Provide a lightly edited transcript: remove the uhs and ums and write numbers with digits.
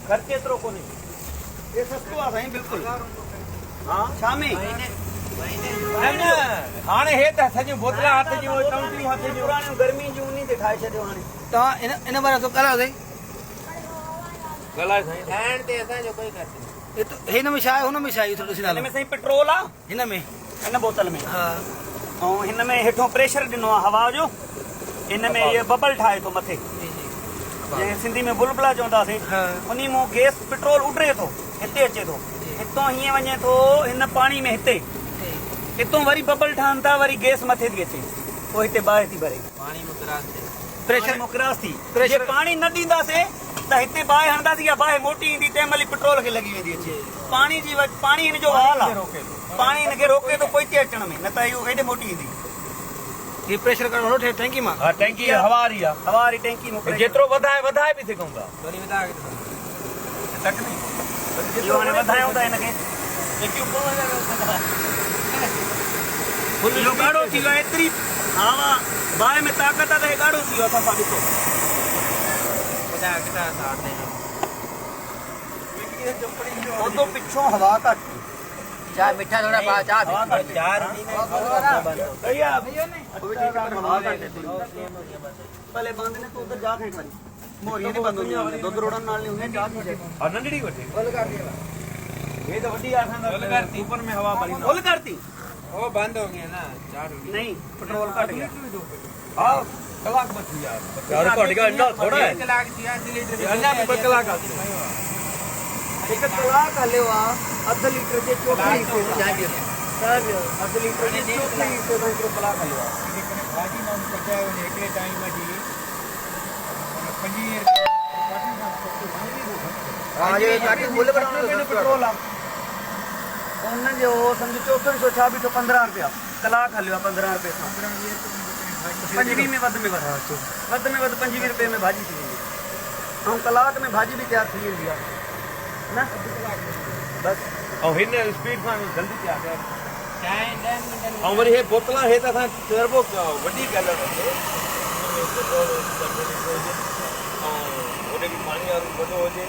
खर्च एतिरो कोन्हे ये सस्तो आहे साईं बिल्कुलु हाँ शामी हाणे हे त सॼियूं बोतलां हथ जूं टंकियूं हथ जूं पुराणियूं गर्मी जूं उन्ही ते ठाहे छॾियो हाणे तव्हां इन बारे तो करा साईं गलाए साईं खाइण ते असांजो कोई ख़र्च न हिन में छा आहे हुन में छा आहे थोरो ॾिसी हिन में साईं पेट्रोल आहे हिन में हिन बोतल में हा ऐं हिन में हेठों प्रेशर ॾिनो आहे हवा जो हिन में इहे बबल ठाहे थो मथे जंहिं सिंधी में बुलबुला चवंदासीं हा उन मां गैस पेट्रोल उॾरे थो हिते अचे थो हितां हीअं वञे थो हिन पाणी में हिते हितां वरी बबल ठहनि था वरी गैस मथे थी अचे पोइ हिते बाहि थी भरे पाणी मुकरास ते प्रेशर मुकरास थी जे पाणी न ॾींदासीं त हिते बाहि हणंदासीं या बाहि मोटी ईंदी तंहिं महिल पेट्रोल खे लॻी वेंदी अचे पाणी जी पाणी हिन जो हाल आहे पाणी हिनखे रोके थो पोइ हिते अचण में न त इहो हेॾे मोटी ईंदी ये प्रेशर करणो ठे टैंकी मां हा टैंकी हवा वारी आहे हवा वारी टैंकी मोकिले जेतिरो वधाए वधाए बि सघूं था वरी वधा के इहो हाणे वधायूं था हिनखे इहो ॻाढ़ो थी वियो आहे एतिरी हवा बाहि में ताक़त आहे त हे ॻाढ़ो थी वियो आहे सफ़ा ॾिसो वधा के साथ दे उतो पिछों हवा घट चाय मिठा थोड़ा पा चाय हवा घट चार भैया हवा घट पहले बंद ने तो उधर जा थे खाली मोरियां नहीं बंद होंदियां दुध रोड़न नाल नहीं होंदियां जा थे और नंढड़ी वठे फुल कर दिया ये तो वड्डी आखां फुल करती ऊपर में हवा भरी फुल करती वो बंद हो गया ना चार नहीं पेट्रोल घट गया हां कलाक बच गया यार घट गया ना थोड़ा है 1 लाख 86 लीटर अन्ना भी कलाक आ एक कलाक हलियो आ अध लीटर जे चोटी से अध लीटर जे चोटी से हिकिड़ो कलाक हलियो आ भाजी नाम पचाए वने एकले टाइम में जी 25 हां ये ताकि मूल्य बढ़ाने पेट्रोल आ उन जो समझो 6400 छा भी तो 15 रुपया कलाक हलियो आ 15 रुपए सां 25 में वध में वध 25 रुपए में भाजी थी वेंदी ऐं कलाक में भाजी भी तयार थी वेंदी आहे ना बस और हिन स्पीड सां जल्दी तयार है चाय 10 मिनट और वरी हे बोतलां हे त असां टर्बो वॾी कलर वठे ओॾे बि पाणी वारो वॾो हुजे